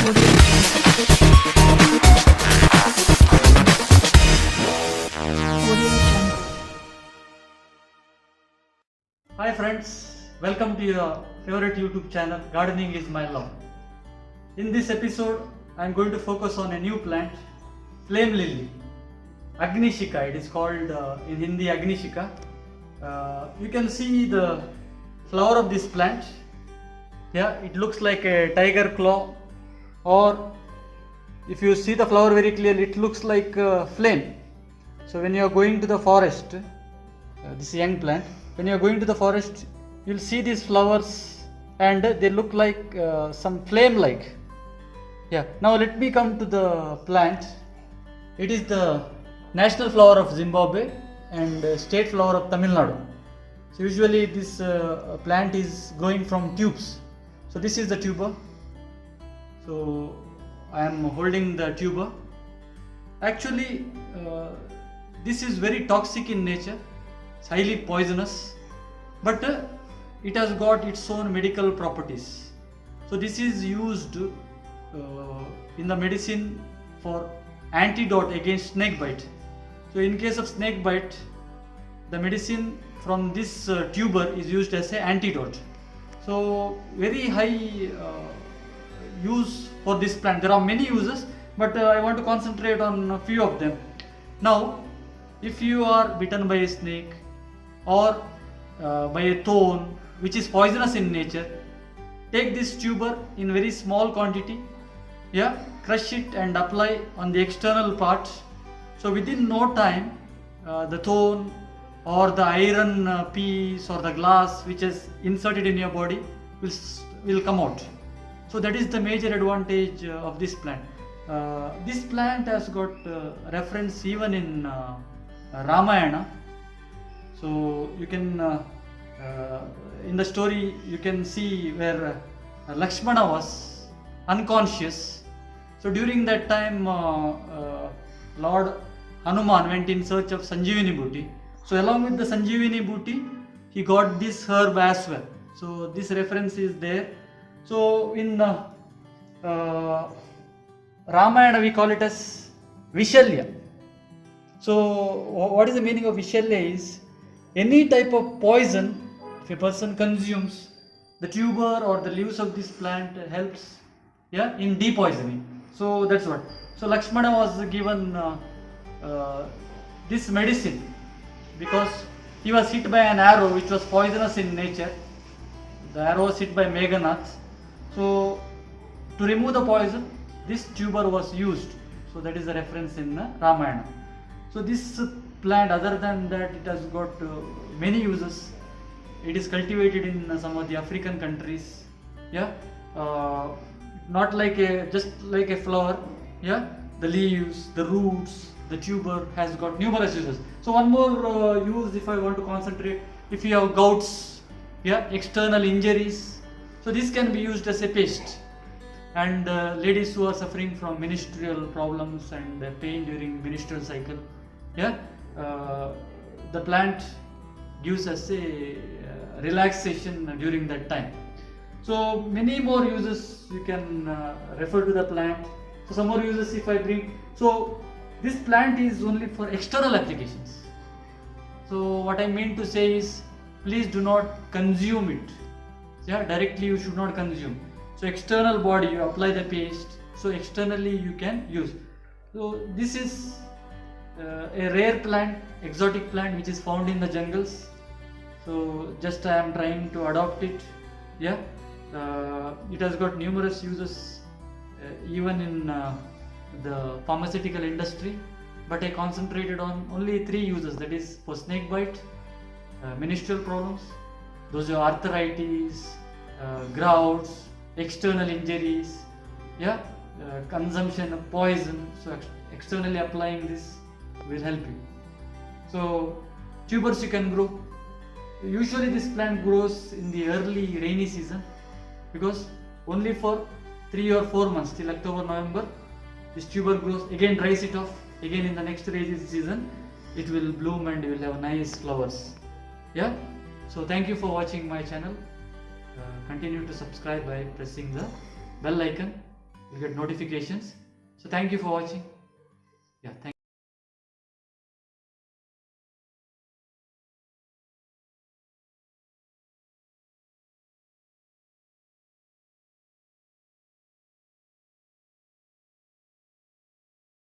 Hi friends, welcome to your favorite YouTube channel, Gardening is my love. In this episode, I am going to focus on a new plant, flame lily, Agnishikha. It is called in Hindi Agnishikha. You can see the flower of this plant. Yeah, it looks like a tiger claw, or if you see the flower very clearly, it looks like a flame. So when you are going to the forest, this young plant, when you are going to the forest, you will see these flowers and they look like some flame like. Yeah, now let me come to the plant. It is the national flower of Zimbabwe and state flower of Tamil Nadu. So usually this plant is growing from tubes. So this is the tuber. So I am holding the tuber. Actually this is very toxic in nature. It's highly poisonous, but it has got its own medical properties. So this is used in the medicine for antidote against snake bite. So in case of snake bite, the medicine from this tuber is used as an antidote. So very high use for this plant. There are many uses, but I want to concentrate on a few of them. Now, if you are bitten by a snake or by a thorn which is poisonous in nature, take this tuber in very small quantity, crush it and apply on the external part. So within no time the thorn or the iron piece or the glass which is inserted in your body will come out. So that is the major advantage of this plant. This plant has got reference even in Ramayana. So you can in the story you can see where Lakshmana was unconscious. So during that time Lord Hanuman went in search of Sanjeevani booty. So along with the Sanjeevani booty, he got this herb as well. So this reference is there. So in Ramayana we call it as Vishalya. So what is the meaning of Vishalya is any type of poison if a person consumes, the tuber or the leaves of this plant helps in depoisoning. So that's what. So Lakshmana was given this medicine because he was hit by an arrow which was poisonous in nature. The arrow was hit by Meghanath. So to remove the poison, this tuber was used. So that is the reference in Ramayana. So this plant, other than that, it has got many uses. It is cultivated in some of the African countries. Not like just like a flower. The leaves, the roots, the tuber has got numerous uses. So one more use, if I want to concentrate, if you have gouts, external injuries, so this can be used as a paste. And ladies who are suffering from menstrual problems and pain during menstrual cycle, the plant gives us a relaxation during that time. So many more uses you can refer to the plant. So some more uses if I bring. So this plant is only for external applications. So what I mean to say is, please do not consume it. Directly you should not consume. So external body you apply the paste. So externally you can use. So this is a rare plant, exotic plant which is found in the jungles. So just I am trying to adopt it. It has got numerous uses even in the pharmaceutical industry, but I concentrated on only 3 uses, that is for snake bite, menstrual problems, those are arthritis, gouts, external injuries, consumption of poison. So externally applying this will help you. So tubers you can grow. Usually this plant grows in the early rainy season because only for 3 or 4 months till October, November this tuber grows, again dries it off, again in the next rainy season it will bloom and you will have nice flowers. So thank you for watching my channel. Continue to subscribe by pressing the bell icon. you'll get notifications. So thank you for watching. Yeah, thank you.